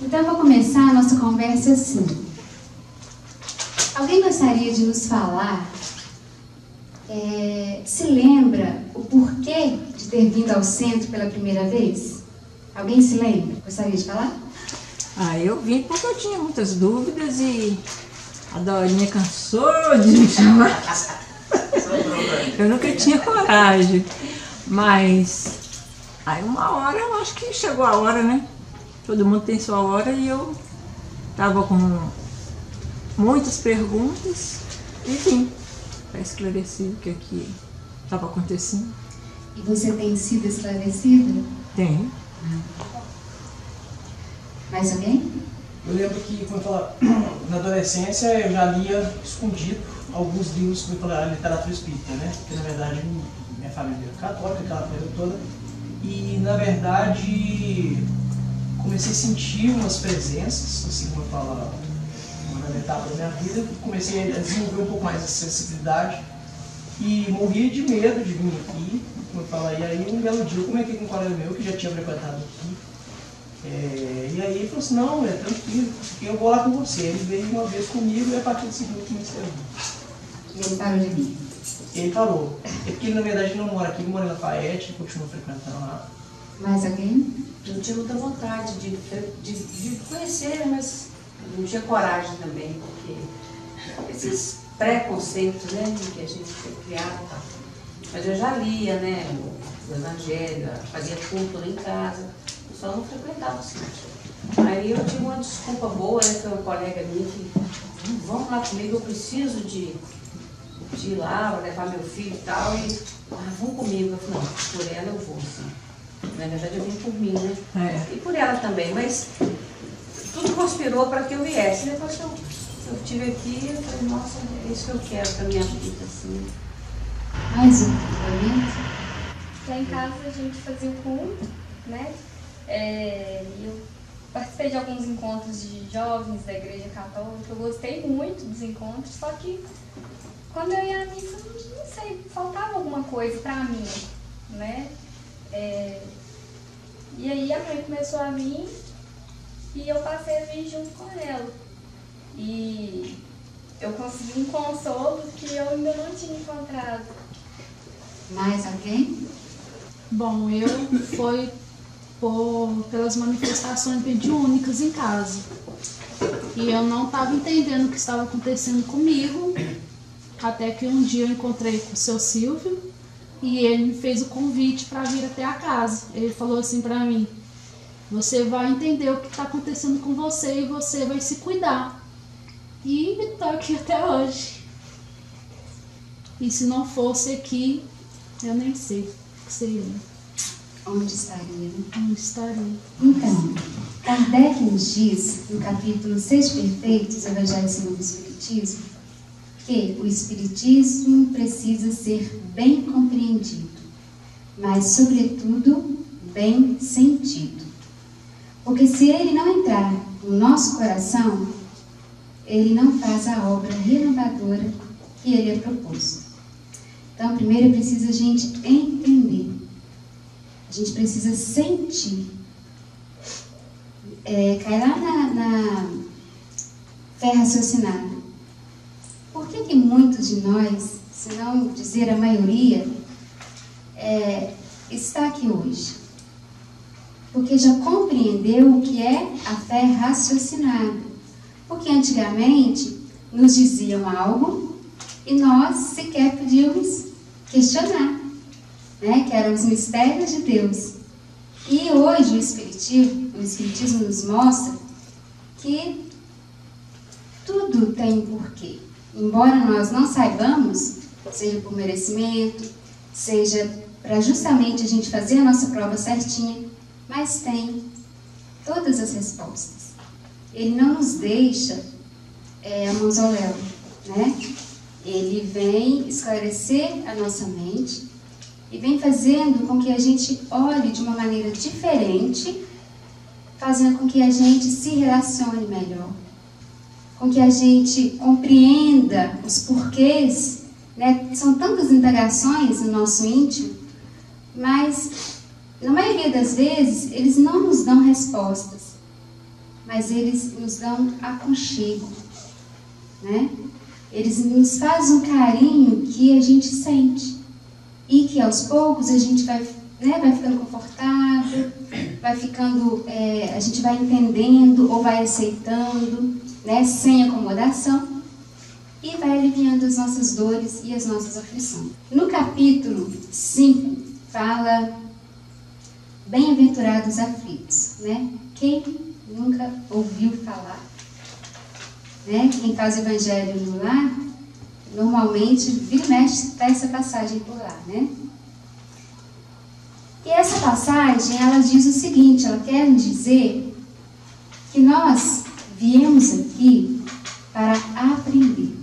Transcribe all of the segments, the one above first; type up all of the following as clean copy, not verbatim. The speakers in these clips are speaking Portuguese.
Então eu vou começar a nossa conversa assim. Alguém gostaria de nos falar, se lembra o porquê de ter vindo ao centro pela primeira vez? Alguém se lembra? Gostaria de falar? Eu vim porque eu tinha muitas dúvidas e a Dorinha cansou de me chamar. Eu nunca tinha coragem, mas aí uma hora, eu acho que chegou a hora, né? Todo mundo tem sua hora e eu tava com muitas perguntas e vim para esclarecer o que aqui estava acontecendo. E você tem sido esclarecida? Tem. Mais alguém? Eu lembro que na adolescência eu já lia escondido alguns livros sobre a literatura espírita, né? Porque na verdade minha família é católica, aquela coisa toda. E na verdade comecei a sentir umas presenças, assim como eu falo, uma etapa da minha vida, comecei a desenvolver um pouco mais essa sensibilidade e morria de medo de vir aqui, como eu falo, e aí um belo dia eu comentei com um colega meu que já tinha frequentado aqui, e aí ele falou assim, não, é tranquilo, eu vou lá com você. Ele veio uma vez comigo e a partir do segundo eu comecei a vir. E ele parou de vir? Ele parou, é porque ele na verdade não mora aqui, ele mora em Lafayette, continua frequentando lá. Mais alguém? Eu tinha muita vontade de conhecer, mas não tinha coragem também, porque esses preconceitos, né, que a gente foi criado. Mas eu já lia, né, o Evangelho, fazia culto lá em casa, eu só não frequentava o sítio. Aí eu tinha uma desculpa boa, né, que uma colega minha que, vamos lá comigo, eu preciso de ir lá, levar meu filho e tal, e vão comigo. Eu falei, não, por ela eu vou, sim. Na verdade eu vim por mim, né? E por ela também, mas tudo conspirou para que eu viesse. Depois que eu estive aqui, eu falei, nossa, é isso que eu quero para minha vida, assim. Mais um momento. Lá em casa a gente fazia o culto, né? E eu participei de alguns encontros de jovens da Igreja Católica. Eu gostei muito dos encontros, só que quando eu ia à missa, não sei, faltava alguma coisa para mim, né? E aí a mãe começou a vir e eu passei a vir junto com ela. E eu consegui um consolo que eu ainda não tinha encontrado. Mais alguém? Bom, foi pelas manifestações mediúnicas em casa. E eu não estava entendendo o que estava acontecendo comigo, até que um dia eu encontrei com o seu Silvio e ele me fez o convite para vir até a casa. Ele falou assim para mim, você vai entender o que está acontecendo com você e você vai se cuidar. E estou aqui até hoje. E se não fosse aqui, eu nem sei o que seria. Onde estaria? Onde estaria? Então, Kardec nos diz, no capítulo 6 Perfeitos, Evangelho segundo o Espiritismo, que o Espiritismo precisa ser bem compreendido, mas, sobretudo, bem sentido. Porque se ele não entrar no nosso coração, ele não faz a obra renovadora que ele é proposto. Então, primeiro é preciso a gente entender. A gente precisa sentir. Cai lá na fé raciocinada. Por que muitos de nós, se não dizer a maioria, está aqui hoje? Porque já compreendeu o que é a fé raciocinada. Porque antigamente nos diziam algo e nós sequer podíamos questionar, né? Que eram os mistérios de Deus. E hoje o Espiritismo nos mostra que tudo tem um porquê. Embora nós não saibamos, seja por merecimento, seja para justamente a gente fazer a nossa prova certinha, mas tem todas as respostas. Ele não nos deixa a mausoléu, né? Ele vem esclarecer a nossa mente e vem fazendo com que a gente olhe de uma maneira diferente, fazendo com que a gente se relacione melhor, com que a gente compreenda os porquês, né? São tantas indagações no nosso íntimo, mas na maioria das vezes eles não nos dão respostas, mas eles nos dão aconchego, né? Eles nos fazem um carinho que a gente sente e que aos poucos a gente vai ficando confortável, vai ficando, a gente vai entendendo ou vai aceitando, né, sem acomodação, e vai aliviando as nossas dores e as nossas aflições. No capítulo 5 fala bem-aventurados aflitos, né? Quem nunca ouviu falar? Né? Quem faz o evangelho no lar, normalmente vira e mexe está essa passagem por lá, né? E essa passagem, ela diz o seguinte, ela quer dizer que nós viemos aqui para aprender.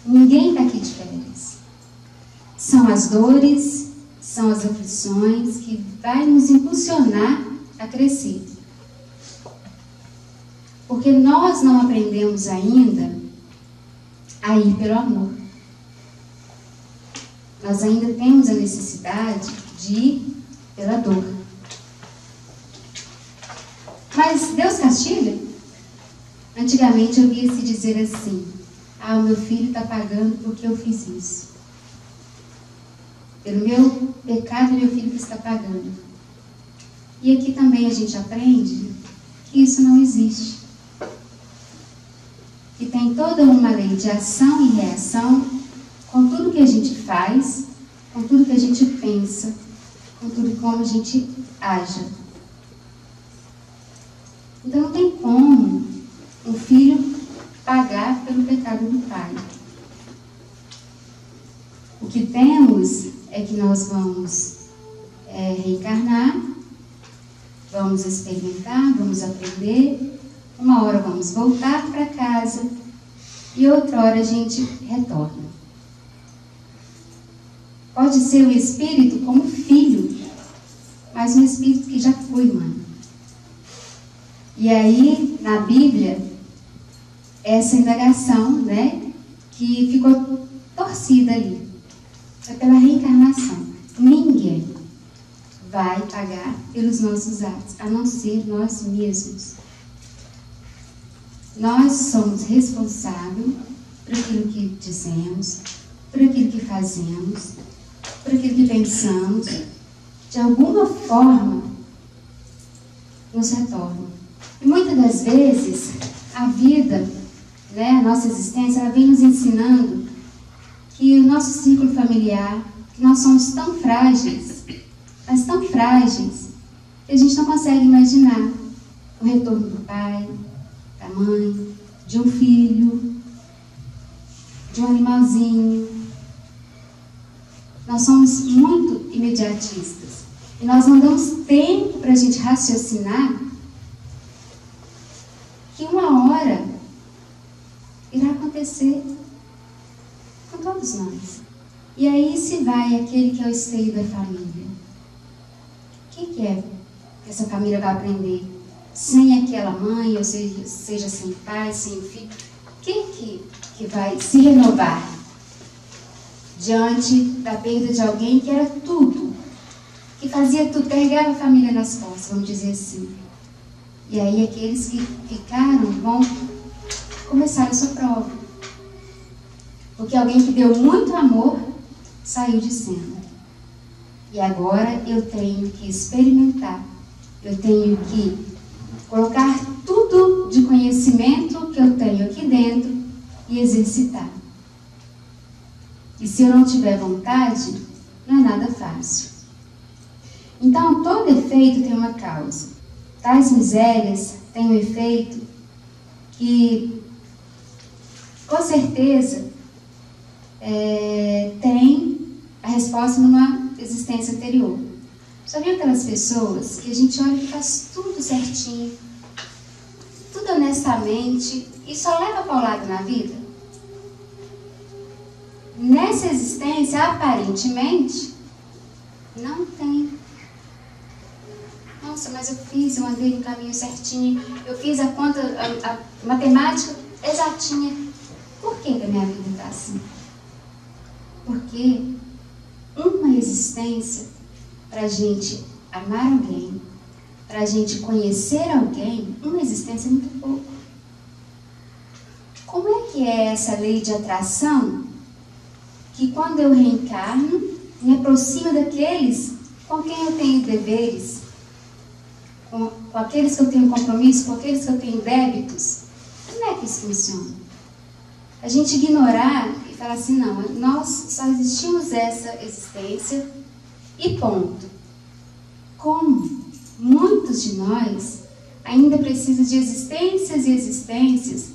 Ninguém está aqui de férias. São as dores, são as aflições que vai nos impulsionar a crescer. Porque nós não aprendemos ainda a ir pelo amor. Nós ainda temos a necessidade de ir pela dor. Mas Deus castiga? Antigamente eu via se dizer assim: ah, o meu filho está pagando porque eu fiz isso. Pelo meu pecado, meu filho está pagando. E aqui também a gente aprende que isso não existe. Que tem toda uma lei de ação e reação com tudo que a gente faz, com tudo que a gente pensa, com tudo como a gente age. Então não tem como um filho pagar pelo pecado do pai. O que temos é que nós vamos reencarnar, vamos experimentar, vamos aprender. Uma hora vamos voltar para casa e outra hora a gente retorna. Pode ser o espírito como filho, mas um espírito que já foi mãe. E aí, na Bíblia, essa indagação, né, que ficou torcida ali, é pela reencarnação. Ninguém vai pagar pelos nossos atos, a não ser nós mesmos. Nós somos responsáveis por aquilo que dizemos, por aquilo que fazemos, por aquilo que pensamos. De alguma forma, nos retorna. E muitas das vezes, a vida, né, a nossa existência, ela vem nos ensinando que o nosso círculo familiar, que nós somos tão frágeis, mas tão frágeis, que a gente não consegue imaginar o retorno do pai, da mãe, de um filho, de um animalzinho. Nós somos muito imediatistas e nós não damos tempo para a gente raciocinar que uma hora irá acontecer com todos nós. E aí se vai aquele que é o esteio da família. O que é que essa família vai aprender? Sem aquela mãe, ou seja sem pai, sem filho, quem que vai se renovar diante da perda de alguém que era tudo, que fazia tudo, carregava a família nas costas, vamos dizer assim. E aí aqueles que ficaram vão começar a sua prova. Porque alguém que deu muito amor saiu de cena. E agora eu tenho que experimentar, eu tenho que colocar tudo de conhecimento que eu tenho aqui dentro e exercitar. E se eu não tiver vontade, não é nada fácil. Então, todo efeito tem uma causa. Tais misérias têm um efeito que, com certeza, tem a resposta numa existência anterior. Já viu aquelas pessoas que a gente olha e faz tudo certinho, tudo honestamente e só leva paulada na vida? Nessa existência, aparentemente, não tem. Nossa, mas eu andei no caminho certinho, eu fiz a conta, a matemática exatinha. Por que a minha vida está assim? Porque uma existência para a gente amar alguém, para para a gente conhecer alguém, uma existência é muito pouco. Como é que é essa lei de atração que quando eu reencarno, me aproxima daqueles com quem eu tenho deveres, com aqueles que eu tenho compromisso, com aqueles que eu tenho débitos? Como é que isso funciona? A gente ignorar e falar assim, não, nós só existimos essa existência e ponto. Como muitos de nós ainda precisam de existências e existências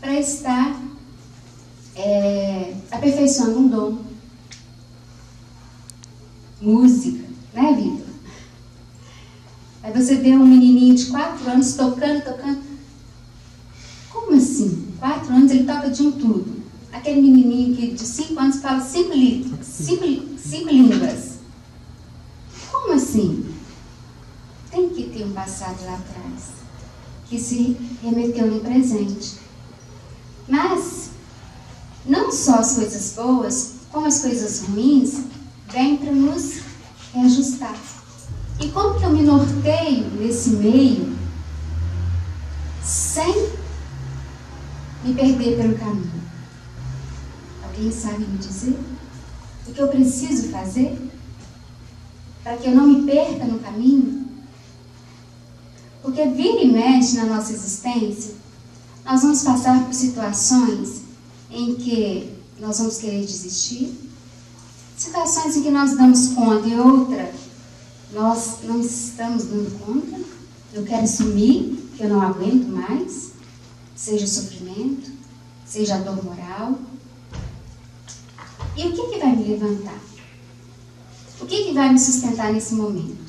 para estar aperfeiçoando um dom. Música, né, Vitor? Aí você vê um menininho de 4 anos tocando. Como assim? 4 anos ele toca de um tudo. Aquele menininho que de 5 anos fala 5 línguas. Como assim? Tem que ter um passado lá atrás, que se remeteu no presente. Mas, não só as coisas boas, como as coisas ruins, vêm para nos reajustar. E como que eu me norteio nesse meio, sem me perder pelo caminho? Alguém sabe me dizer o que eu preciso fazer para que eu não me perca no caminho? Porque vira e mexe na nossa existência, nós vamos passar por situações em que nós vamos querer desistir, situações em que nós damos conta e outra nós não estamos dando conta, eu quero sumir, que eu não aguento mais, seja o sofrimento, seja a dor moral. E o que vai me levantar? O que vai me sustentar nesse momento?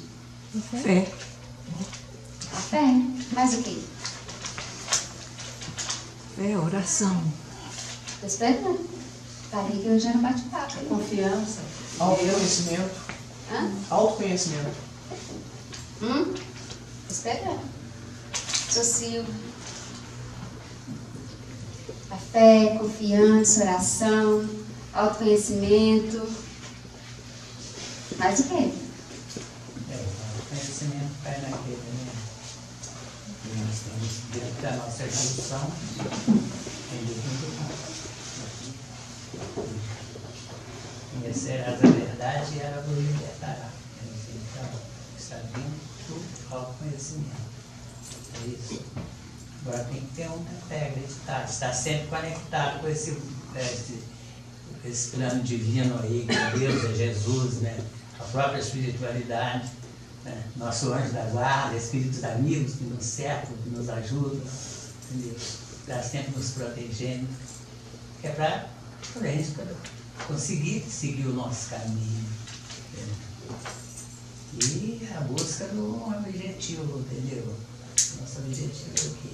Fé. A fé. Mais o quê? Fé, oração. Estou esperando. Parei que eu já não bate-papo. Confiança. Autoconhecimento. Hã? Autoconhecimento. Estou esperando. Socio. A fé, confiança, oração, autoconhecimento. Mais o quê? O conhecimento cai naquele, né? Nós temos dentro da nossa evolução, tem conhecerás a verdade e ela vos libertará. Então, está dentro do autoconhecimento. É isso. Agora tem que ter um fé, acreditar, estar sempre conectado com esse plano divino aí, com Deus, é Jesus, né? A própria espiritualidade, né? Nosso anjo da guarda, espíritos amigos que nos cercam, que nos ajudam, entendeu? Está sempre nos protegendo, que é para a gente conseguir seguir o nosso caminho. Entendeu? E a busca do objetivo, entendeu? Nosso objetivo é o quê?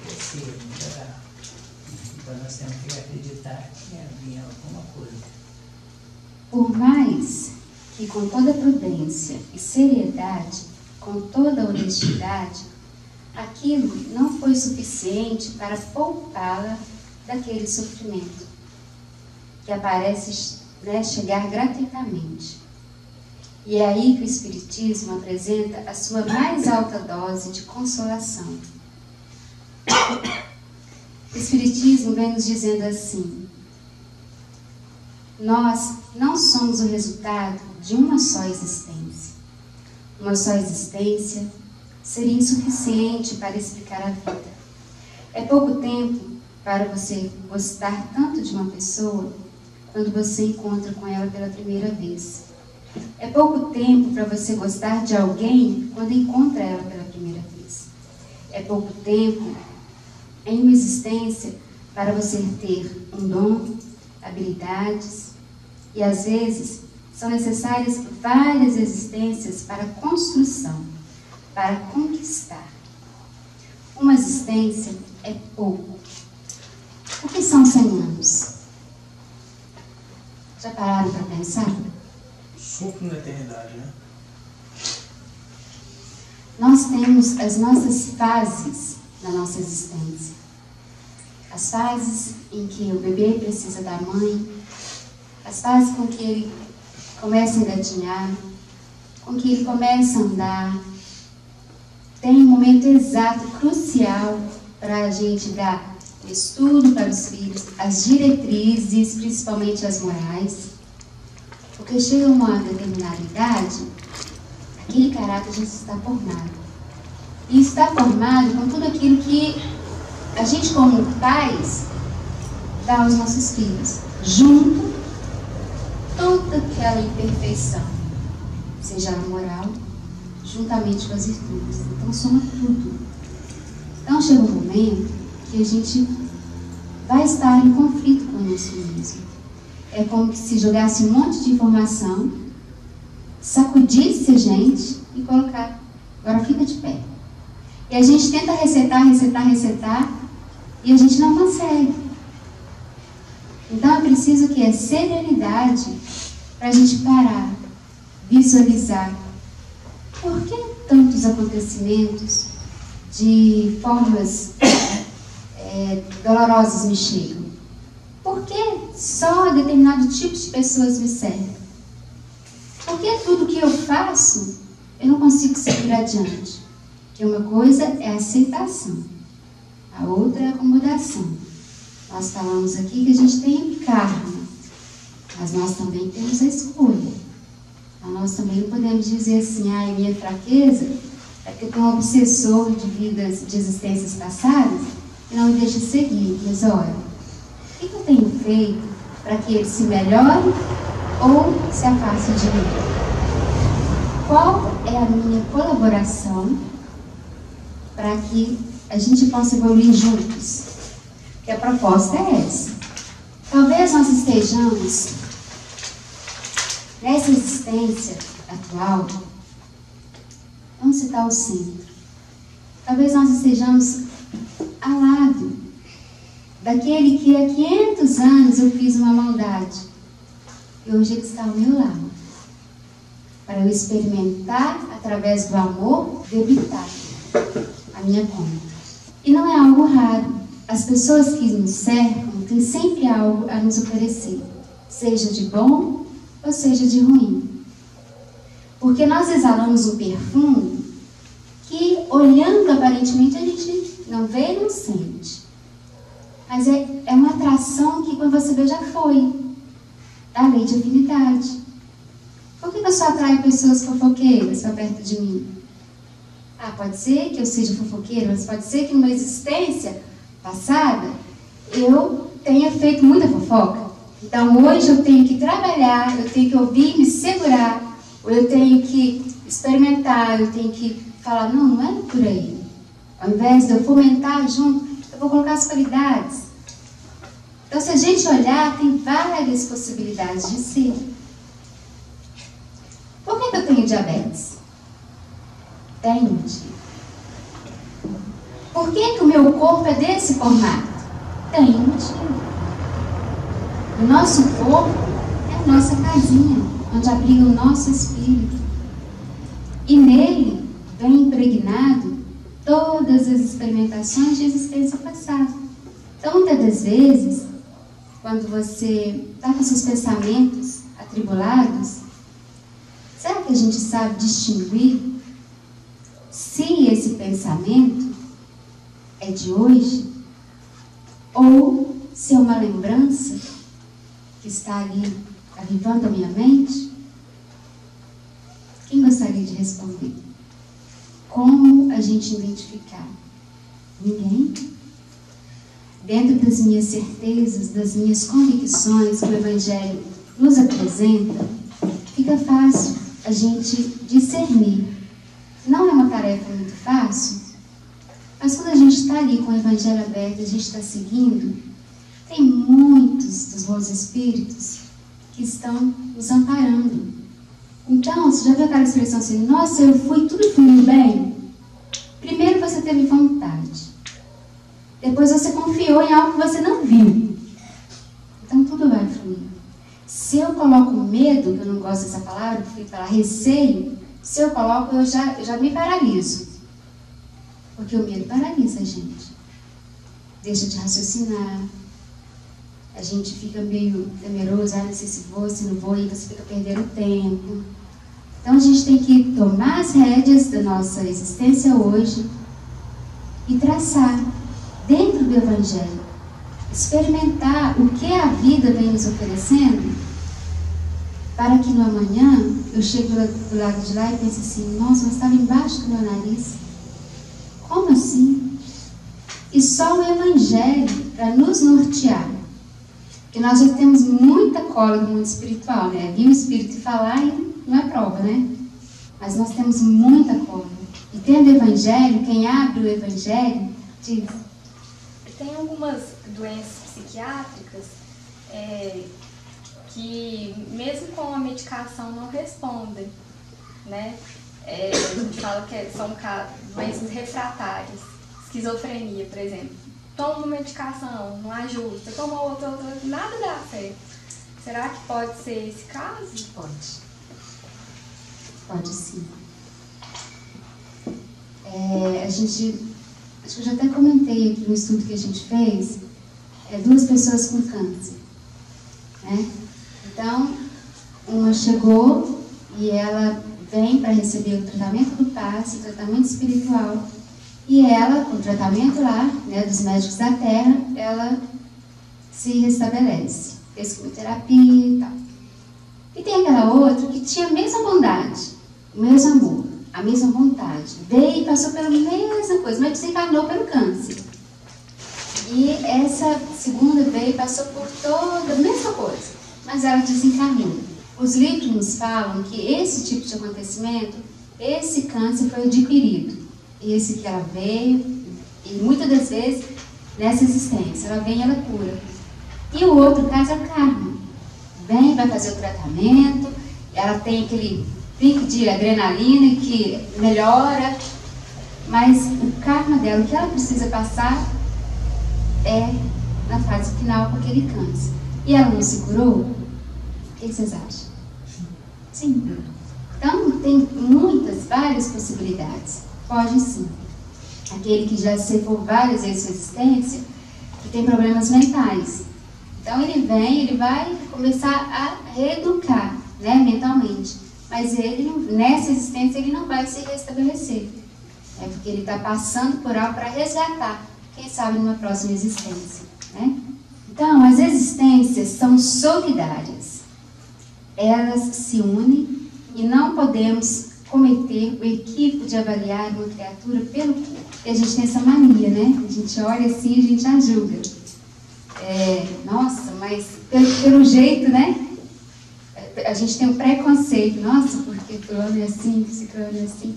Crescer, melhorar. Então nós temos que acreditar que havia alguma coisa. Por mais que com toda prudência e seriedade, com toda honestidade, aquilo não foi suficiente para poupá-la daquele sofrimento que aparece, né, chegar gratuitamente. E é aí que o Espiritismo apresenta a sua mais alta dose de consolação. O Espiritismo vem nos dizendo assim: nós não somos o resultado de uma só existência. Uma só existência seria insuficiente para explicar a vida. É pouco tempo para você gostar tanto de uma pessoa quando você encontra com ela pela primeira vez. É pouco tempo para você gostar de alguém quando encontra ela pela primeira vez. É pouco tempo em uma existência para você ter um dom, habilidades, e às vezes são necessárias várias existências para construção, para conquistar. Uma existência é pouco. O que são 100 anos? Já pararam para pensar? Sopro na eternidade, né? Nós temos as nossas fases na nossa existência. As fases em que o bebê precisa da mãe, as fases com que ele começa a engatinhar, com que ele começa a andar, tem um momento exato, crucial, para a gente dar estudo para os filhos, as diretrizes, principalmente as morais. Porque chega uma determinada idade, aquele caráter já está formado. E está formado com tudo aquilo que a gente, como pais, dá aos nossos filhos, junto toda aquela imperfeição, seja a moral, juntamente com as virtudes. Então, soma tudo. Então, chega um momento que a gente vai estar em conflito conosco mesmo. É como se jogasse um monte de informação, sacudisse a gente e colocar, agora fica de pé. E a gente tenta recetar, e a gente não consegue. Então é preciso que a serenidade para a gente parar, visualizar. Por que tantos acontecimentos de formas dolorosas me chegam? Por que só determinado tipo de pessoas me servem? Por que tudo que eu faço eu não consigo seguir adiante? Porque uma coisa é a aceitação, a outra é a acomodação. Nós falamos aqui que a gente tem karma, mas nós também temos a escolha. Então, nós também não podemos dizer assim, minha fraqueza é porque eu tenho um obsessor de vidas, de existências passadas que não me deixa seguir. Mas olha, o que eu tenho feito para que ele se melhore ou se afaste de mim? Qual é a minha colaboração para que a gente possa evoluir juntos? Que a proposta é essa. Talvez nós estejamos nessa existência atual, vamos citar o centro. Talvez nós estejamos ao lado daquele que há 500 anos eu fiz uma maldade e hoje ele está ao meu lado, para eu experimentar através do amor debitar a minha conta. E não é algo raro. As pessoas que nos cercam têm sempre algo a nos oferecer, seja de bom ou seja de ruim. Porque nós exalamos um perfume que, olhando aparentemente, a gente não vê e não sente. Mas é uma atração que, quando você vê, já foi. Da lei de afinidade. Por que eu só atraio pessoas fofoqueiras para perto de mim? Pode ser que eu seja fofoqueira, mas pode ser que numa existência passada eu tenha feito muita fofoca. Então hoje eu tenho que trabalhar, eu tenho que ouvir, me segurar, ou eu tenho que experimentar, eu tenho que falar, não é por aí. Ao invés de eu fomentar junto, eu vou colocar as qualidades. Então se a gente olhar, tem várias possibilidades de ser. Por que eu tenho diabetes? Tem um motivo. Por que o meu corpo é desse formato? Tem um motivo. O nosso corpo é a nossa casinha, onde abriga o nosso espírito. E nele vem impregnado todas as experimentações de existência passada. Então, muitas das vezes, quando você está com seus pensamentos atribulados, será que a gente sabe distinguir se esse pensamento é de hoje ou se é uma lembrança que está ali avivando a minha mente? Quem gostaria de responder? Como a gente identificar? Ninguém? Dentro das minhas certezas, das minhas convicções que o Evangelho nos apresenta, fica fácil a gente discernir. Não é uma tarefa muito fácil, mas quando a gente está ali com o Evangelho aberto, a gente está seguindo, tem muitos dos bons espíritos que estão nos amparando. Então, você já viu aquela expressão assim, nossa, eu fui, tudo fluiu bem? Primeiro você teve vontade, depois você confiou em algo que você não viu. Então tudo vai fluir. Se eu coloco medo, que eu não gosto dessa palavra, eu prefiro falar receio, se eu coloco, eu já me paraliso. Porque o medo paralisa a gente. Deixa de raciocinar. A gente fica meio temeroso, não sei se vou, se não vou, e você fica perdendo tempo. Então a gente tem que tomar as rédeas da nossa existência hoje e traçar dentro do Evangelho, experimentar o que a vida vem nos oferecendo, para que no amanhã eu chegue do lado de lá e pense assim, nossa, mas estava embaixo do meu nariz. Como assim? E só o Evangelho para nos nortear. Porque nós já temos muita cola no mundo espiritual, né? Vir o Espírito falar e não é prova, né? Mas nós temos muita cola. E tendo o Evangelho, quem abre o Evangelho, diz... Tem algumas doenças psiquiátricas que, mesmo com a medicação, não respondem, né? A gente fala que são doenças refratárias. Esquizofrenia, por exemplo. Toma uma medicação, não ajusta. Toma outra, nada dá certo. Será que pode ser esse caso? Pode. Pode sim. Acho que eu já até comentei aqui no estudo que a gente fez, 2 pessoas com câncer, né? Então, uma chegou e ela vem para receber o tratamento do passe, o tratamento espiritual, e ela, com o tratamento lá, né, dos médicos da Terra, ela se restabelece, fez quimioterapia e tal. E tem aquela outra que tinha a mesma bondade, o mesmo amor, a mesma vontade, veio e passou pela mesma coisa, mas desencarnou pelo câncer. E essa segunda veio e passou por toda a mesma coisa, mas ela desencarnou. Os livros nos falam que esse tipo de acontecimento, esse câncer foi adquirido. Esse que ela veio, e muitas das vezes, nessa existência, ela vem e ela cura. E o outro caso é o karma. Vem, vai fazer o tratamento, ela tem aquele pico de adrenalina que melhora, mas o karma dela, o que ela precisa passar é na fase final com aquele câncer. E ela não se curou? O que vocês acham? Sim. Então, tem várias possibilidades. Pode sim. Aquele que já cefou várias vezes sua existência, que tem problemas mentais. Então ele vai começar a reeducar, né, mentalmente. Mas ele, nessa existência, ele não vai se restabelecer. É porque ele está passando por algo para resgatar, quem sabe numa próxima existência, né? Então, as existências são solidárias. Elas se unem e não podemos cometer o equívoco de avaliar uma criatura pelo corpo. E a gente tem essa mania, né? A gente olha assim e a gente a julga. Nossa, mas pelo jeito, né? A gente tem um preconceito. Nossa, porque fulano é assim, ciclano é assim.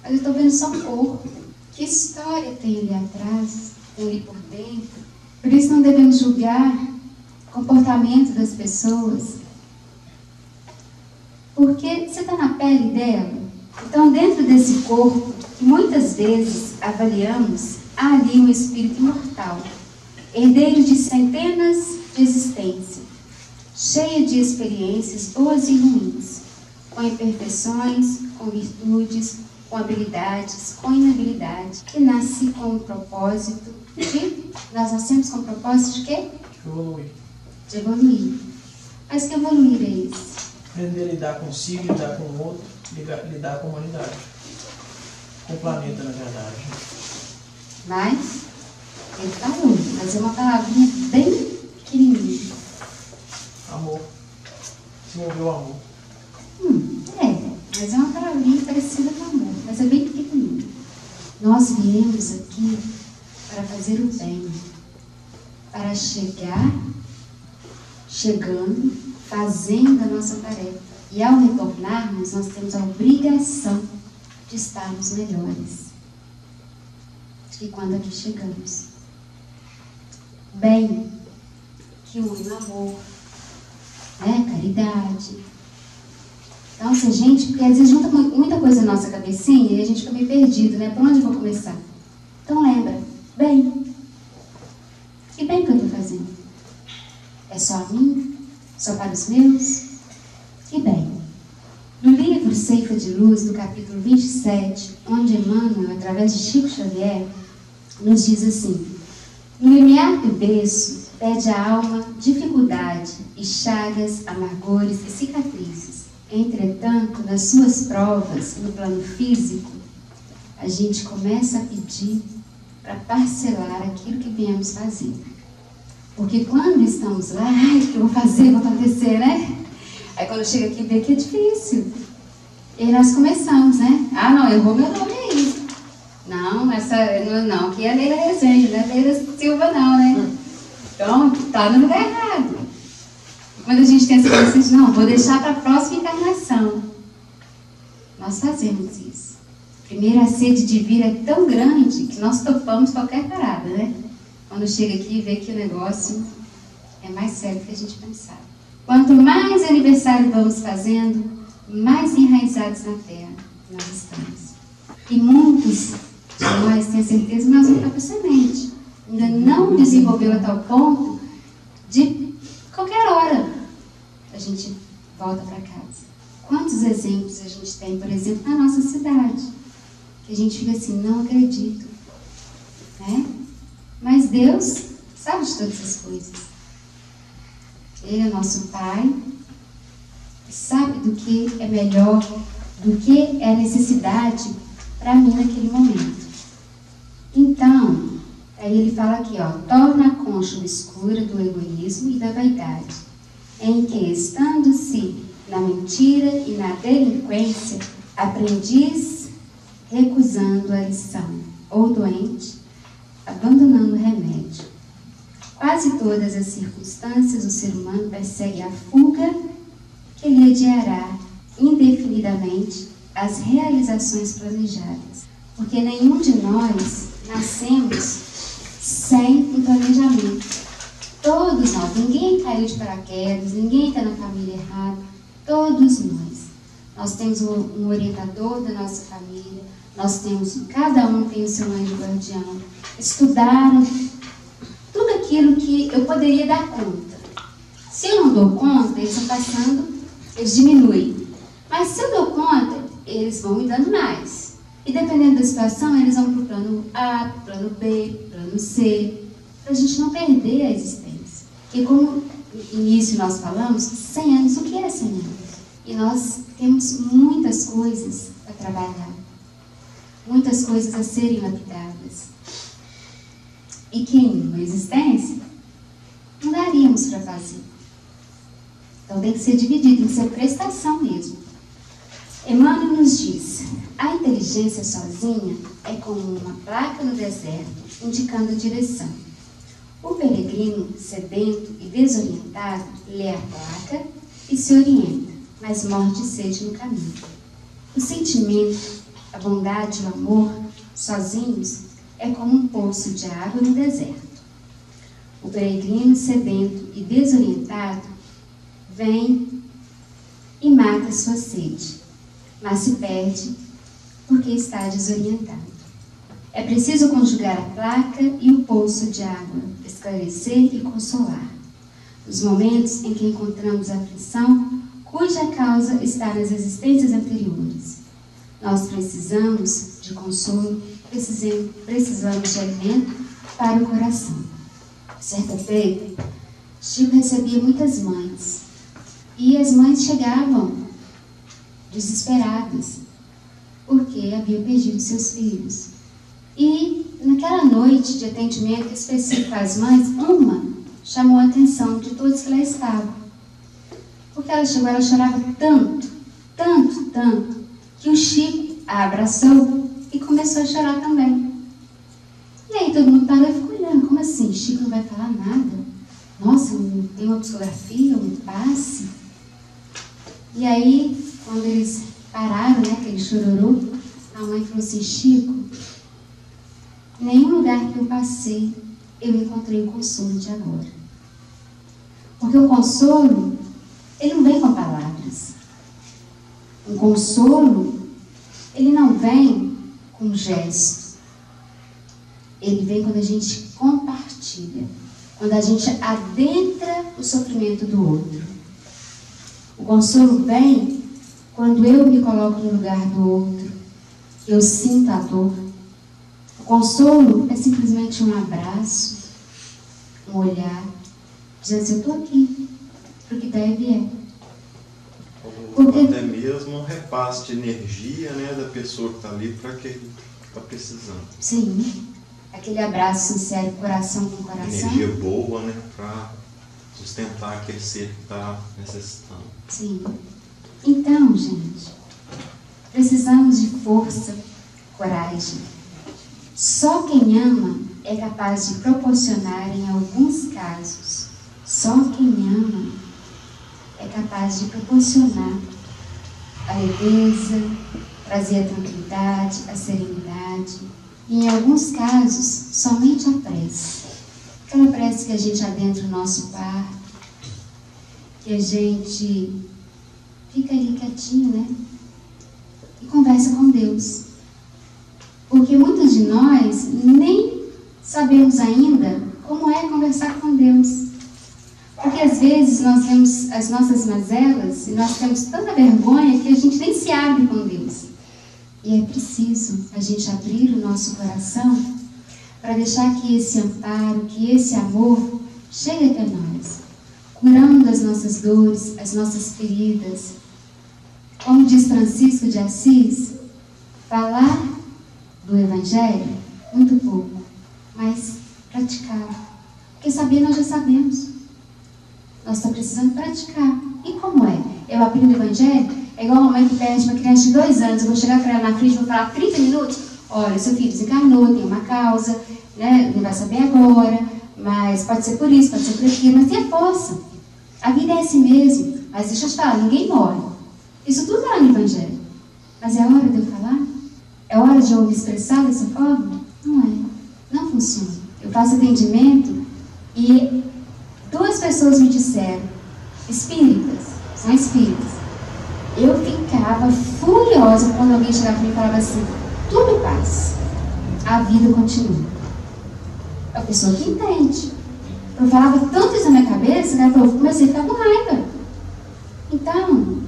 Mas eu estou vendo só o corpo. Que história tem ali atrás, tem ali por dentro. Por isso não devemos julgar o comportamento das pessoas. Porque você está na pele dela. Então, dentro desse corpo, que muitas vezes avaliamos, há ali um espírito imortal, herdeiro de centenas de existências, cheio de experiências boas e ruins, com imperfeições, com virtudes, com habilidades, com inabilidade, que nasce com o propósito de... Nós nascemos com o propósito de quê? Evoluir. De evoluir. Mas que evoluir é esse? Aprender a lidar consigo, lidar com o outro, lidar com a humanidade. Com o planeta, na verdade. Mas, ele falou, mas é uma palavrinha bem pequenininha. Amor. Desenvolver o amor. Mas é uma palavrinha parecida com amor, mas é bem pequenininha. Nós viemos aqui para fazer o bem, para chegando, fazendo a nossa tarefa. E ao retornarmos, nós temos a obrigação de estarmos melhores do que quando aqui chegamos. Bem, que une o amor, né? Caridade. Então, se a gente, porque às vezes junta muita coisa na nossa cabecinha e a gente fica meio perdido, né? Por onde eu vou começar? Então lembra, bem. Que bem que eu estou fazendo? É só a mim? Só para os meus? Que bem. No livro Ceifa de Luz, no capítulo 27, onde Emmanuel, através de Chico Xavier, nos diz assim: no limiar do berço, pede a alma dificuldade e chagas, amargores e cicatrizes, Entretanto, nas suas provas, no plano físico, a gente começa a pedir para parcelar aquilo que viemos fazer. Porque quando estamos lá, ai, o que eu vou fazer, vai acontecer, né? Aí quando chega aqui, vê que é difícil. E aí nós começamos, né? Ah, não, errou meu nome aí. Não, não, aqui é Leila Rezende, não é Leila Silva não, né? Então, tá no lugar errado. Quando a gente tem essa consciência de, não, vou deixar para a próxima encarnação. Nós fazemos isso. Primeiro, a sede de vir é tão grande que nós topamos qualquer parada, né? Quando chega aqui e vê que o negócio é mais sério do que a gente pensava. Quanto mais aniversário vamos fazendo, mais enraizados na terra nós estamos. E muitos de nós têm certeza que nós vamos ficar por semente. Ainda não desenvolveu a tal ponto de qualquer hora a gente volta para casa. Quantos exemplos a gente tem, por exemplo, na nossa cidade, que a gente fica assim, não acredito, né? Mas Deus sabe de todas as coisas. Ele é nosso Pai, sabe do que é melhor, do que é a necessidade para mim naquele momento. Então, aí ele fala aqui, ó, torna a concha obscura do egoísmo e da vaidade, em que, estando-se na mentira e na delinquência, aprendiz recusando a lição, ou doente, abandonando o remédio. Quase todas as circunstâncias o ser humano persegue a fuga que lhe adiará indefinidamente as realizações planejadas, porque nenhum de nós nascemos sem um planejamento. Todos nós, ninguém caiu de paraquedas, ninguém está na família errada, todos nós. Nós temos um orientador da nossa família, nós temos, cada um tem o seu anjo guardião, estudaram tudo aquilo que eu poderia dar conta. Se eu não dou conta, eles vão passando, eles diminuem. Mas se eu dou conta, eles vão me dando mais. E dependendo da situação, eles vão para o plano A, plano B, plano C, para a gente não perder a existência. Porque como no início nós falamos, 100 anos, o que é 100 anos? E nós temos muitas coisas a trabalhar, muitas coisas a serem lapidadas. E que em uma existência não daríamos para fazer. Então tem que ser dividido, tem que ser prestação mesmo. Emmanuel nos diz, a inteligência sozinha é como uma placa no deserto, indicando a direção. O peregrino, sedento e desorientado, lê a placa e se orienta, mas morre de sede no caminho. O sentimento, a bondade e o amor, sozinhos, é como um poço de água no deserto. O peregrino, sedento e desorientado, vem e mata sua sede, mas se perde porque está desorientado. É preciso conjugar a placa e o poço de água, esclarecer e consolar. Nos momentos em que encontramos aflição, cuja causa está nas existências anteriores. Nós precisamos de consolo, precisamos de alimento para o coração. Certa feita, Chico recebia muitas mães, e as mães chegavam desesperadas, porque haviam perdido seus filhos. E naquela noite de atendimento específico às mães, uma chamou a atenção de todos que lá estavam. Porque ela chegou, ela chorava tanto, tanto, tanto, que o Chico a abraçou e começou a chorar também. E aí todo mundo parou e ficou olhando, como assim? Chico não vai falar nada? Nossa, não tem uma psicografia, um passe? E aí, quando eles pararam, né, aquele chororô, a mãe falou assim, Chico, em nenhum lugar que eu passei, eu encontrei o consolo de agora. Porque o consolo, ele não vem com palavras. O consolo, ele não vem com gesto. Ele vem quando a gente compartilha, quando a gente adentra o sofrimento do outro. O consolo vem quando eu me coloco no lugar do outro, eu sinto a dor. O consolo é simplesmente um abraço, um olhar, dizendo assim, eu estou aqui, para o que deve é. Porque... até mesmo um repasse de energia, né, da pessoa que está ali para quem está precisando. Sim, aquele abraço sincero, coração com coração. Energia boa, né, para sustentar aquele ser que está necessitando. Sim. Então, gente, precisamos de força, coragem. Só quem ama é capaz de proporcionar, em alguns casos, só quem ama é capaz de proporcionar a leveza, trazer a tranquilidade, a serenidade. E, em alguns casos, somente a prece. Aquela prece que a gente adentra o nosso quarto, que a gente fica ali quietinho, né? E conversa com Deus. Porque muitos de nós nem sabemos ainda como é conversar com Deus. Porque às vezes nós vemos as nossas mazelas e nós temos tanta vergonha que a gente nem se abre com Deus. E é preciso a gente abrir o nosso coração para deixar que esse amparo, que esse amor chegue até nós, curando as nossas dores, as nossas feridas. Como diz Francisco de Assis, falar do Evangelho, muito pouco, mas praticar. Porque saber nós já sabemos. Nós estamos precisando praticar. E como é? Eu aprendo o Evangelho, é igual a mãe que pede uma criança de 2 anos, eu vou chegar para ela na frente e vou falar 30 minutos, olha, seu filho desencarnou, tem uma causa, né? Não vai saber agora, mas pode ser por isso, pode ser por aquilo, mas tenha força. A vida é assim mesmo, mas deixa eu te falar, ninguém morre. Isso tudo está no Evangelho. Mas é hora de eu falar? É hora de eu me expressar dessa forma? Não é. Não funciona. Eu faço atendimento e 2 pessoas me disseram, espíritas, são espíritas. Eu ficava furiosa quando alguém chegava para mim e falava assim, tudo passa, a vida continua. A pessoa que entende. Eu falava tanto isso na minha cabeça, né? Eu comecei a ficar com raiva. Então,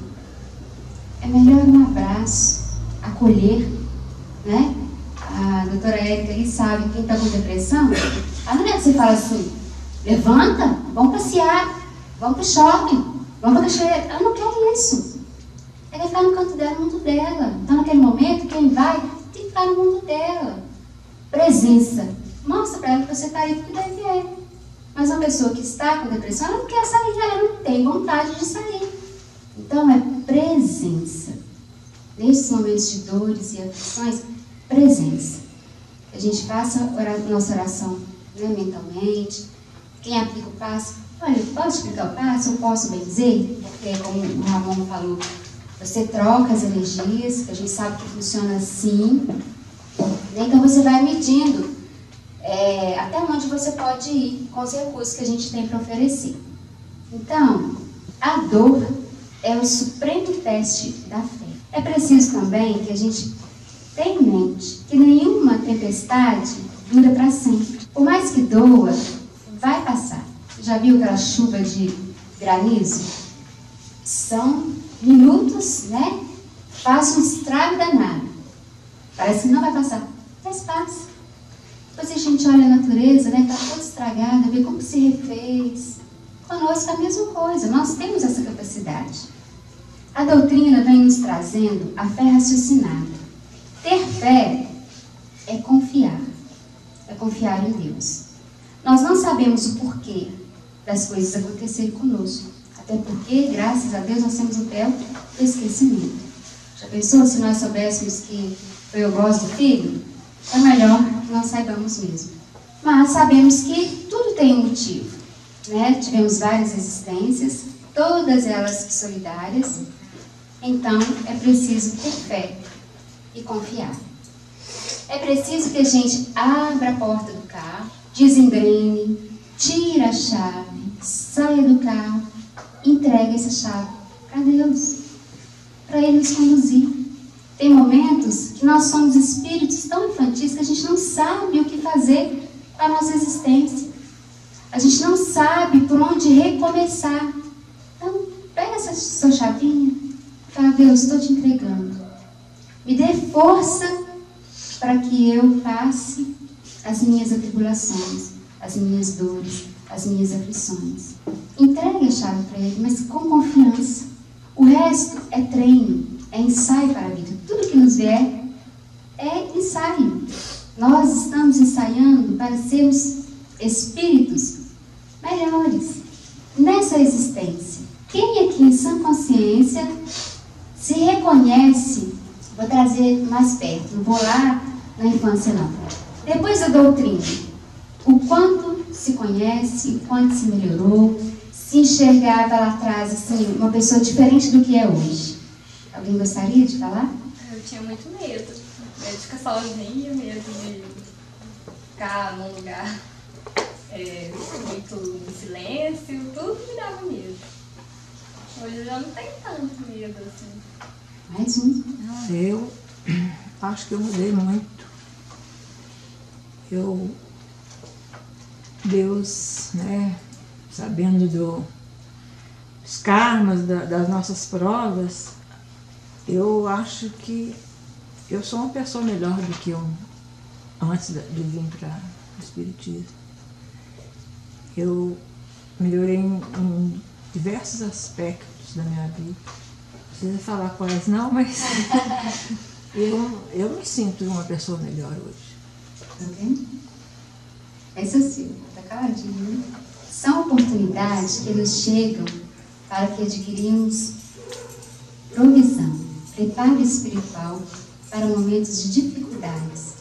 é melhor um abraço, acolher, né? A doutora Érica ali sabe, quem está com depressão, não é que você fala assim, levanta, vamos passear, vamos para o shopping, vamos para a cachoeira. Ela não quer isso. Ela quer ficar no canto dela, no mundo dela. Então, naquele momento, quem vai tem que ficar no mundo dela. Presença. Mostra para ela que você está aí porque deve é. Mas uma pessoa que está com depressão, ela não quer sair, ela não tem vontade de sair. Então, é presença. Nesses momentos de dores e aflições, presença. Que a gente faça a nossa oração, né, mentalmente. Quem aplica o passo, olha, eu posso explicar o passo? Eu posso bem dizer? Porque, como o Ramon falou, você troca as energias, que a gente sabe que funciona assim. Então, você vai medindo até onde você pode ir com os recursos que a gente tem para oferecer. Então, a dor é o supremo teste da fé. É preciso também que a gente tenha em mente que nenhuma tempestade dura para sempre. Por mais que doa, vai passar. Já viu aquela chuva de granizo? São minutos, né? Faz um estrago danado. Parece que não vai passar, mas passa. Depois a gente olha a natureza, né? Está toda estragada, vê como se refez. Conosco é a mesma coisa, nós temos essa capacidade. A doutrina vem nos trazendo a fé raciocinada. Ter fé é confiar em Deus. Nós não sabemos o porquê das coisas acontecerem conosco, até porque, graças a Deus, nós temos o véu do esquecimento. Já pensou se nós soubéssemos que foi o gosto do filho? É melhor que nós saibamos mesmo. Mas sabemos que tudo tem um motivo, né? Tivemos várias existências, todas elas solidárias. Então, é preciso ter fé e confiar. É preciso que a gente abra a porta do carro, desengrene, tire a chave, saia do carro, entregue essa chave para Deus, para Ele nos conduzir. Tem momentos que nós somos espíritos tão infantis que a gente não sabe o que fazer com a nossa existência. A gente não sabe por onde recomeçar. Então, pega essa sua chavinha e fala, Deus, estou te entregando. Me dê força para que eu passe as minhas atribulações, as minhas dores, as minhas aflições. Entregue a chave para Ele, mas com confiança. O resto é treino, é ensaio para a vida. Tudo que nos vier é ensaio. Nós estamos ensaiando para sermos espíritos melhores nessa existência. Quem aqui em sã consciência se reconhece, vou trazer mais perto, não vou lá na infância não. Depois da doutrina, o quanto se conhece, o quanto se melhorou, se enxergava lá atrás assim, uma pessoa diferente do que é hoje. Alguém gostaria de falar? Eu tinha muito medo de ficar sozinha, medo de ficar num lugar muito em silêncio, tudo me dava medo. Hoje eu já não tenho tanto medo assim. Mais um. Eu acho que eu mudei muito. Deus, né, sabendo dos karmas, das nossas provas, eu acho que eu sou uma pessoa melhor do que eu antes de vir para o Espiritismo. Eu melhorei em diversos aspectos da minha vida. Não precisa falar quais não, mas eu me sinto uma pessoa melhor hoje. Tá vendo? Essa sim, tá caladinho, né? São oportunidades que nos chegam para que adquirimos provisão, preparo espiritual para momentos de dificuldades,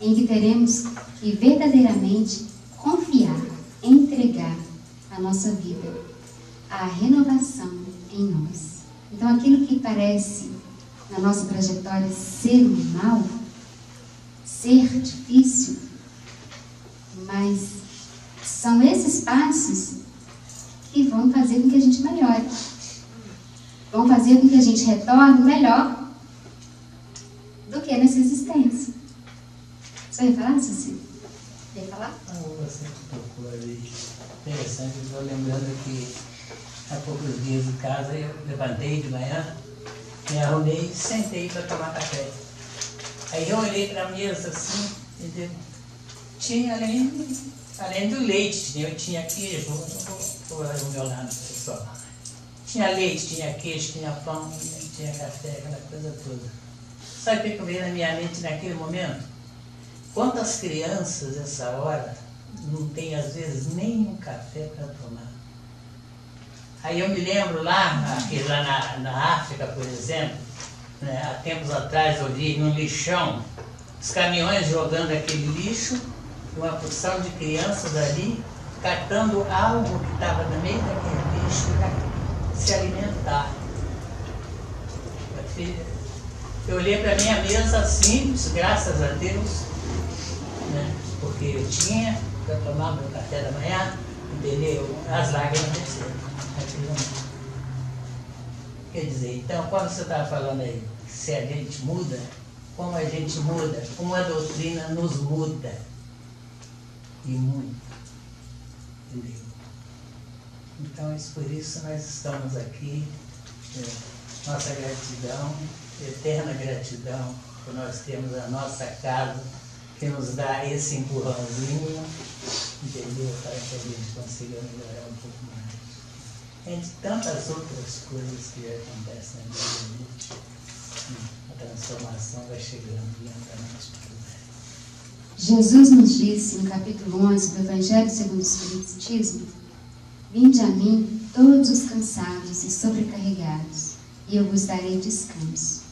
em que teremos que verdadeiramente confiar, entregar a nossa vida, a renovação em nós. Então, aquilo que parece na nossa trajetória ser mal, ser difícil, mas são esses passos que vão fazer com que a gente melhore, vão fazer com que a gente retorne melhor do que nessa existência. Você ia falar, Ceci? Ia falar? Você tocou ali. Interessante, eu estou lembrando que há poucos dias em casa eu levantei de manhã, me arrumei e sentei para tomar café. Aí eu olhei para a mesa assim, entendeu? Tinha além do leite, eu tinha queijo, vou lá do meu lado, pessoal. Tinha leite, tinha queijo, tinha pão, tinha café, aquela coisa toda. Sabe o que veio na minha mente naquele momento? Quantas crianças, essa hora, não tem às vezes nem um café para tomar? Aí eu me lembro lá na África, por exemplo, né, há tempos atrás eu vi num lixão, os caminhões jogando aquele lixo, uma porção de crianças ali, catando algo que estava no meio daquele lixo para se alimentar. Eu olhei para a minha mesa simples, graças a Deus, né, porque eu tinha para tomar meu café da manhã, entendeu? As lágrimas desceram. Quer dizer, então, quando você estava falando aí, se a gente muda, como a gente muda, como a doutrina nos muda. E muito. Entendeu? Então, por isso nós estamos aqui. Nossa gratidão, eterna gratidão, por nós temos a nossa casa, que nos dá esse empurrãozinho, entendeu? Para que a gente consiga melhorar um pouco mais. Entre tantas outras coisas que acontecem na vida, a transformação vai chegando lentamente para o velho. Jesus nos disse no capítulo 11 do Evangelho segundo o Espiritismo: vinde a mim todos os cansados e sobrecarregados, e eu vos darei descanso.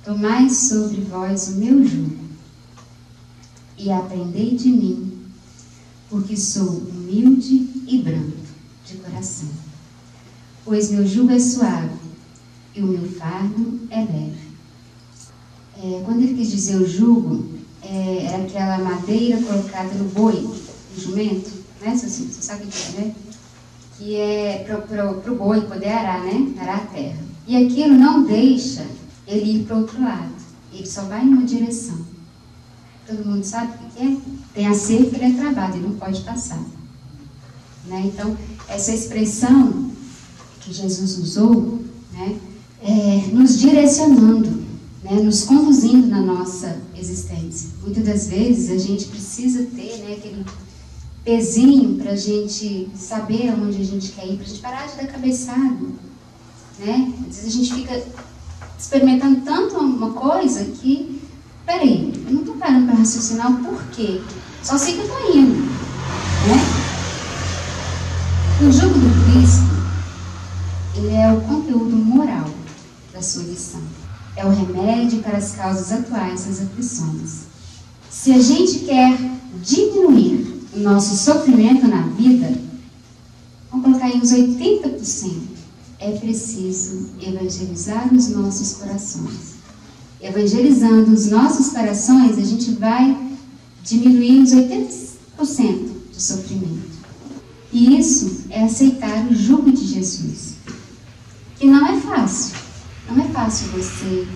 Tomai sobre vós o meu jugo, e aprendei de mim, porque sou humilde e brando de coração. Pois meu jugo é suave, e o meu fardo é leve. Quando ele quis dizer o jugo, era aquela madeira colocada no boi, no jumento, né, Ceci? Você sabe o que é, né? Que é para o boi poder arar, né? Arar a terra. E aquilo não deixa ele ir para o outro lado. Ele só vai em uma direção. Todo mundo sabe o que é? Tem a cerca, ele é travado, ele não pode passar. Né? Então, essa expressão que Jesus usou, né, nos direcionando, né, nos conduzindo na nossa existência. Muitas das vezes a gente precisa ter, né, aquele pezinho para a gente saber aonde a gente quer ir, para a gente parar de dar cabeçada. né? Às vezes a gente fica experimentando tanto uma coisa que, peraí, eu não estou parando para raciocinar o porquê. Só sei que eu estou indo, né? O jugo do Cristo, ele é o conteúdo moral da sua lição. É o remédio para as causas atuais das aflições. Se a gente quer diminuir o nosso sofrimento na vida, vamos colocar aí uns 80%, é preciso evangelizar os nossos corações. Evangelizando os nossos corações, a gente vai diminuir uns 80% do sofrimento. E isso é aceitar o jugo de Jesus, que não é fácil. Não é fácil você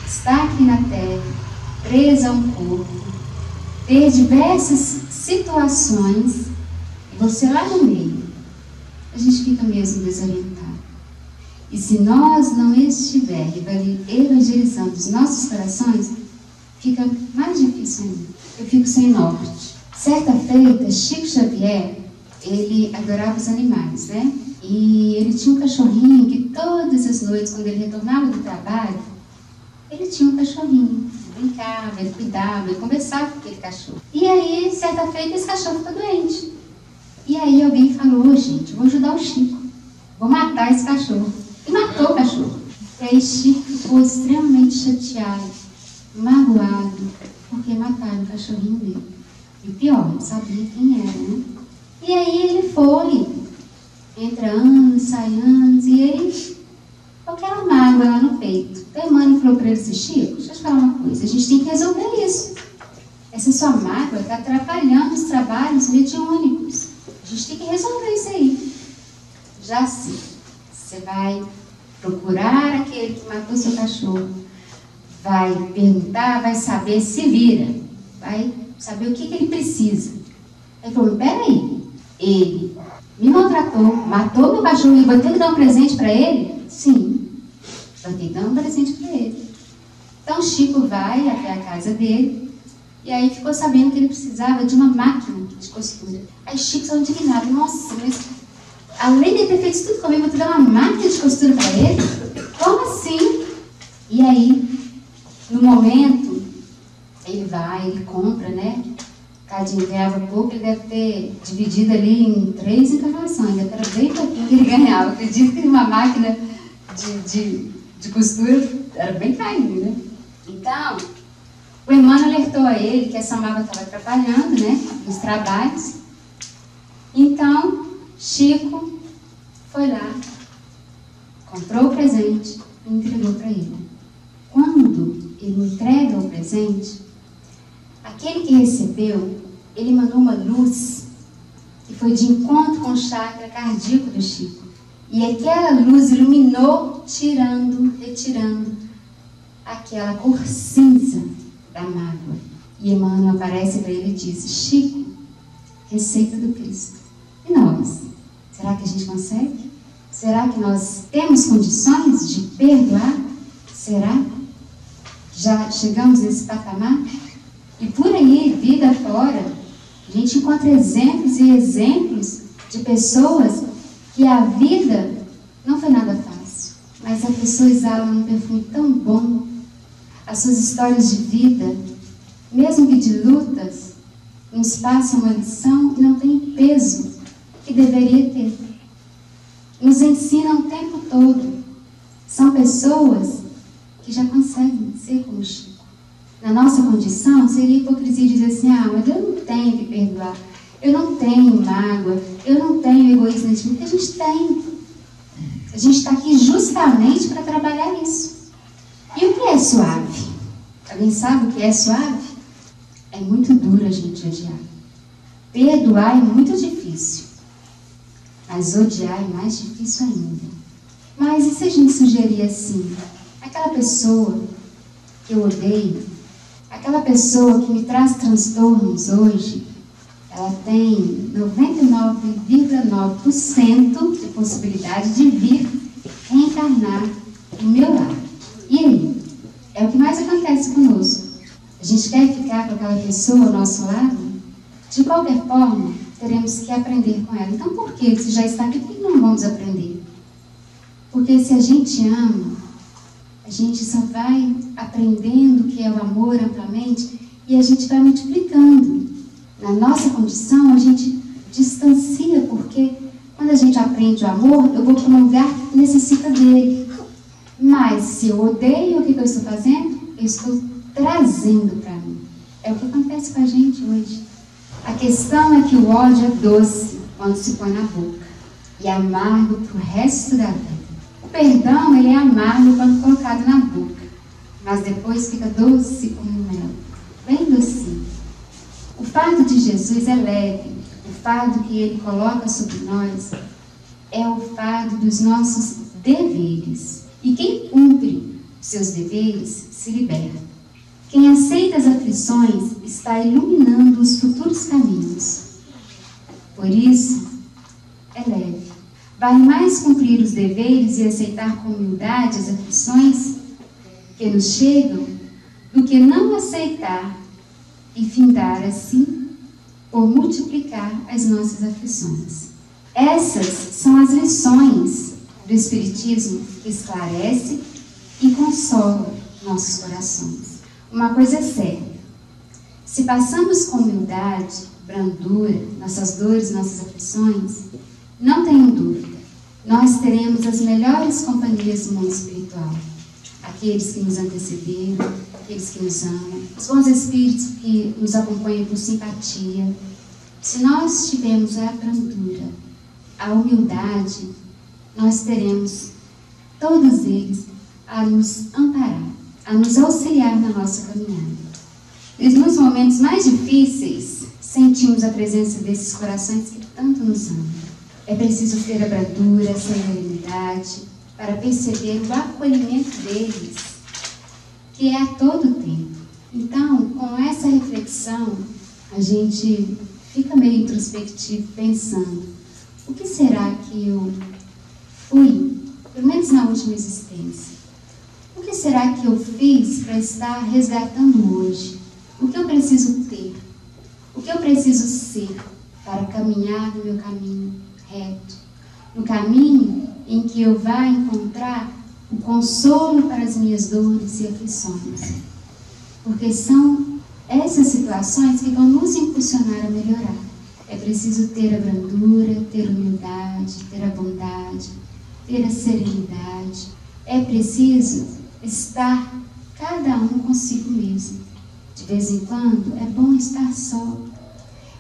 estar aqui na terra, presa a um corpo, ter diversas situações, e você lá no meio, a gente fica mesmo desorientado. E se nós não estivermos evangelizando os nossos corações, fica mais difícil ainda. Eu fico sem norte. Certa feita, Chico Xavier, ele adorava os animais, né? E ele tinha um cachorrinho que todas as noites, quando ele retornava do trabalho, ele tinha um cachorrinho. Ele brincava, ele cuidava, ele conversava com aquele cachorro. E aí, certa feita, esse cachorro ficou doente. E aí alguém falou, gente, vou ajudar o Chico. Vou matar esse cachorro. E matou o cachorro. E aí Chico ficou extremamente chateado, magoado, porque mataram o cachorrinho dele. E o pior, ele sabia quem era, né? E aí ele foi, entra anos, sai anos, e ele com aquela mágoa lá no peito. Então a irmã falou para ele assim, Chico, deixa eu te falar uma coisa, a gente tem que resolver isso. Essa sua mágoa está atrapalhando os trabalhos mediúnicos. A gente tem que resolver isso aí. Já sim, você vai procurar aquele que matou seu cachorro, vai perguntar, vai saber, se vira, vai saber o que ele precisa. Ele falou, peraí, ele me maltratou, matou meu cachorro e vou ter que dar um presente para ele? Sim, vou ter que dar um presente para ele. Então Chico vai até a casa dele e aí ficou sabendo que ele precisava de uma máquina de costura. Aí Chico estava indignado, nossa, mas além de ter feito isso tudo comigo, vou te dar uma máquina de costura para ele? Como assim? E aí, no momento, ele vai, ele compra, né? Cadinho ganhava pouco, ele deve ter dividido ali em 3 encarnações, deve ter bem pouquinho que ele ganhava. Acredito que uma máquina de costura era bem carinho, né? Então, o irmão alertou a ele que essa máquina estava atrapalhando, né? Nos trabalhos. Então, Chico foi lá, comprou o presente e entregou para ele. Quando ele entrega o presente, aquele que recebeu, ele mandou uma luz que foi de encontro com o chakra cardíaco do Chico. E aquela luz iluminou, retirando aquela cor cinza da mágoa. E Emmanuel aparece para ele e diz, Chico, receita do Cristo. E nós? Será que a gente consegue? Será que nós temos condições de perdoar? Será? Já chegamos nesse patamar? E por aí, vida fora, a gente encontra exemplos e exemplos de pessoas que a vida não foi nada fácil, mas a pessoa exala um perfume tão bom. As suas histórias de vida, mesmo que de lutas, nos passam uma lição que não tem peso que deveria ter. Nos ensinam o tempo todo. São pessoas que já conseguem ser como Chico. Na nossa condição, seria hipocrisia dizer assim, mas eu não tenho que perdoar, eu não tenho mágoa, eu não tenho egoísmo nesse mundo, porque a gente tem. A gente está aqui justamente para trabalhar isso. E o que é suave? Alguém sabe o que é suave? É muito duro a gente odiar. Perdoar é muito difícil, mas odiar é mais difícil ainda. Mas e se a gente sugerir assim, aquela pessoa que eu odeio, aquela pessoa que me traz transtornos hoje, ela tem 99,9% de possibilidade de vir reencarnar no meu lar. E aí? É o que mais acontece conosco. A gente quer ficar com aquela pessoa ao nosso lado? De qualquer forma, teremos que aprender com ela. Então por que, se já está aqui, por que não vamos aprender? Porque se a gente ama, a gente só vai aprendendo o que é o amor amplamente e a gente vai multiplicando. Na nossa condição, a gente distancia, porque quando a gente aprende o amor, eu vou para um lugar que necessita dele. Mas se eu odeio, o que eu estou fazendo? Eu estou trazendo para mim. É o que acontece com a gente hoje. A questão é que o ódio é doce quando se põe na boca e amargo para o resto da vida. O perdão, ele é amargo quando colocado na boca, mas depois fica doce como mel, bem docinho. O fardo de Jesus é leve. O fardo que ele coloca sobre nós é o fardo dos nossos deveres. E quem cumpre seus deveres se liberta. Quem aceita as aflições está iluminando os futuros caminhos. Por isso, é leve. Vale mais cumprir os deveres e aceitar com humildade as aflições que nos chegam do que não aceitar e findar assim por multiplicar as nossas aflições. Essas são as lições do Espiritismo que esclarece e consola nossos corações. Uma coisa é certa: se passamos com humildade, brandura, nossas dores, nossas aflições, não tenham dúvida, nós teremos as melhores companhias do mundo espiritual. Aqueles que nos antecederam, aqueles que nos amam, os bons espíritos que nos acompanham com simpatia. Se nós tivermos a brandura, a humildade, nós teremos todos eles a nos amparar, a nos auxiliar na nossa caminhada. E nos momentos mais difíceis, sentimos a presença desses corações que tanto nos amam. É preciso ter a brandura, a serenidade, para perceber o acolhimento deles, que é a todo tempo. Então, com essa reflexão, a gente fica meio introspectivo, pensando: o que será que eu fui, pelo menos na última existência? O que será que eu fiz para estar resgatando hoje? O que eu preciso ter? O que eu preciso ser para caminhar no meu caminho reto? No caminho em que eu vá encontrar o consolo para as minhas dores e aflições. Porque são essas situações que vão nos impulsionar a melhorar. É preciso ter a brandura, ter a humildade, ter a bondade, ter a serenidade. É preciso estar cada um consigo mesmo. De vez em quando é bom estar só.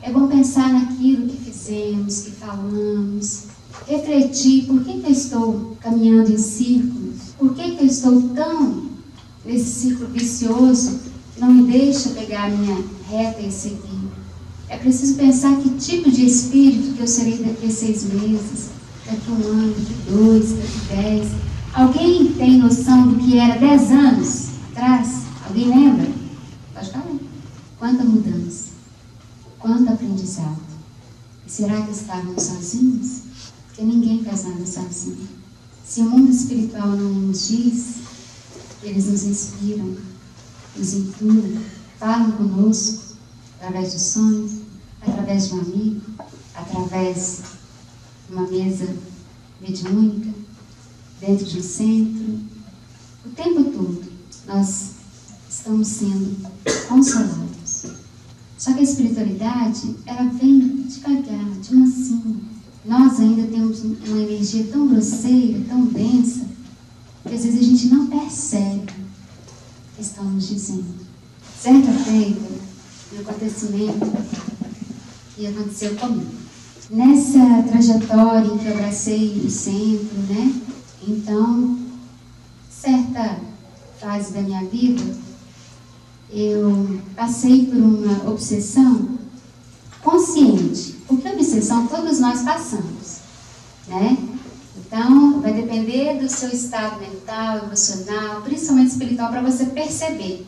É bom pensar naquilo que fizemos, que falamos, refletir: por que eu estou caminhando em círculos? Por que eu estou tão nesse círculo vicioso que não me deixa pegar a minha reta e seguir? É preciso pensar que tipo de espírito que eu serei daqui a 6 meses, daqui a 1 ano, daqui a 2, daqui a 10. Alguém tem noção do que era 10 anos atrás? Alguém lembra? Pode falar. Quanta mudança, quanto aprendizado. E será que estávamos sozinhos? Porque ninguém faz nada sozinho. Se o mundo espiritual não nos diz, eles nos inspiram, nos inturam, falam conosco, através de sonhos, através de um amigo, através de uma mesa mediúnica, dentro de um centro. O tempo todo nós estamos sendo consolados. Só que a espiritualidade, ela vem devagar, de mansinho. Nós ainda temos uma energia tão grosseira, tão densa, que às vezes a gente não percebe o que estão nos dizendo. Certa feita, um acontecimento que aconteceu comigo. Nessa trajetória em que eu abracei o centro, então, certa fase da minha vida, eu passei por uma obsessão consciente, porque obsessão todos nós passamos, Então, vai depender do seu estado mental, emocional, principalmente espiritual, para você perceber.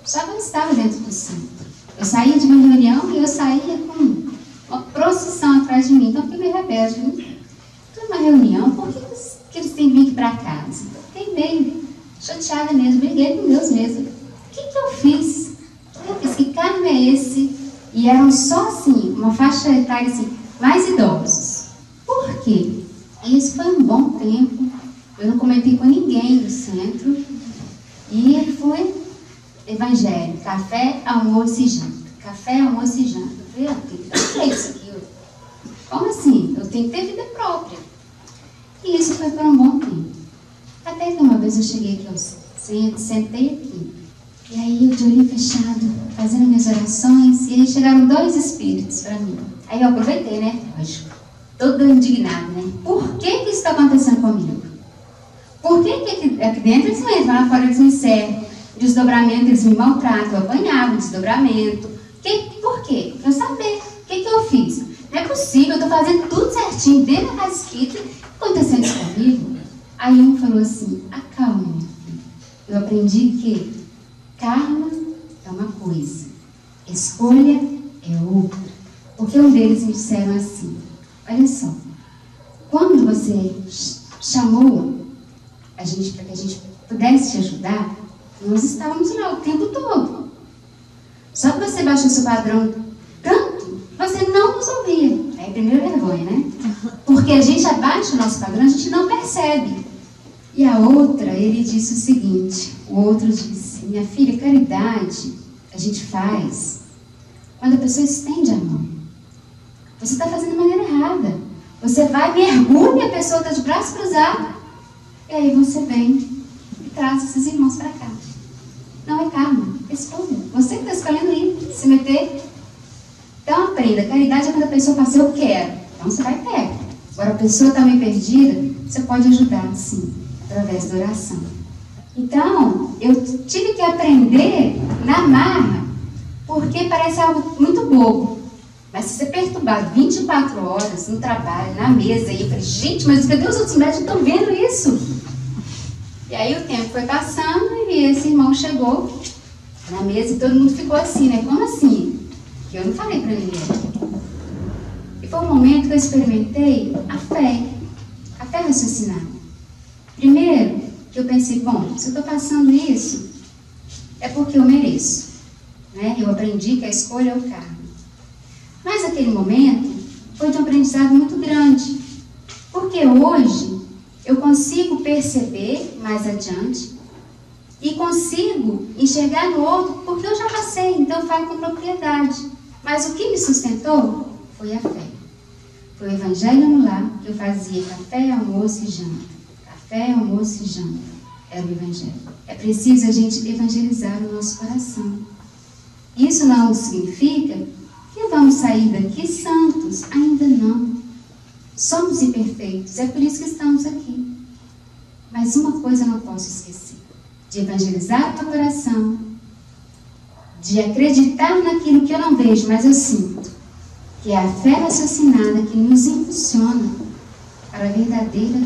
Só que eu estava dentro do centro. Eu saía de uma reunião e eu saía com uma procissão atrás de mim. Então, eu fiquei meio rebelde. Estou numa reunião, por que eles têm que vir aqui para casa? Fiquei meio chateada mesmo, briguei com Deus mesmo. O que eu fiz? Eu fiz, que cargo é esse? E eram só assim, uma faixa etária assim, mais idosos. Por quê? E isso foi um bom tempo Eu não comentei com ninguém no centro. E foi evangelho, café, almoço e janta. Café, almoço e janta. Eu falei, tem que fazer isso aqui. Como assim? Eu tenho que ter vida própria. E isso foi por um bom tempo. Até que uma vez eu cheguei aqui ao centro, sentei aqui. E aí eu de olho fechado, fazendo minhas orações, e aí chegaram 2 espíritos para mim. Aí eu aproveitei, né? Lógico, toda indignada, né? Por que isso está acontecendo comigo? Por que aqui dentro eles não entram, lá fora eles me servem? Desdobramento, eles me maltratam, eu apanhava, desdobramento. Por quê? Para eu saber. O que eu fiz? Não é possível, eu estou fazendo tudo certinho, dentro da casa espírita. O que está acontecendo isso comigo? Aí um falou assim, acalma, minha filha. Eu aprendi que karma é uma coisa, escolha é outra. Porque um deles me disseram assim, olha só, quando você chamou a gente para que a gente pudesse te ajudar, nós estávamos lá o tempo todo. Só que você baixou seu padrão tanto, você não nos ouvia. É a primeira vergonha, né? Porque a gente abaixa o nosso padrão, a gente não percebe. E a outra, ele disse o seguinte, o outro disse, minha filha, caridade a gente faz quando a pessoa estende a mão. Você está fazendo de maneira errada. Você vai, mergulha e a pessoa está de braço cruzado. E aí você vem e traz esses irmãos para cá. Não é karma, é escolha. Você que está escolhendo ir, se meter. Então aprenda, caridade é quando a pessoa fala, eu quero. Então você vai e pega. Agora a pessoa está meio perdida, você pode ajudar, sim, através da oração. Então, eu tive que aprender na marra, porque parece algo muito bobo. Mas se você perturbar 24 horas no trabalho, na mesa, e eu falei, gente, mas cadê os outros médicos que estão vendo isso? E aí o tempo foi passando e esse irmão chegou na mesa e todo mundo ficou assim, né? Como assim? Que eu não falei para ninguém. E foi um momento que eu experimentei a fé raciocinada. Primeiro, que eu pensei, bom, se eu estou passando isso, é porque eu mereço. Né? Eu aprendi que a escolha é o karma. Mas aquele momento foi de um aprendizado muito grande. Porque hoje eu consigo perceber mais adiante e consigo enxergar no outro, porque eu já passei, então eu falo com propriedade. Mas o que me sustentou foi a fé. Foi o evangelho no lar, que eu fazia café, almoço e janta. Café, almoço e janta. Era o evangelho. É preciso a gente evangelizar o nosso coração. Isso não significa que vamos sair daqui santos. Ainda não. Somos imperfeitos, é por isso que estamos aqui. Mas uma coisa eu não posso esquecer. De evangelizar o meu coração. De acreditar naquilo que eu não vejo, mas eu sinto. Que é a fé raciocinada que nos impulsiona para a verdadeira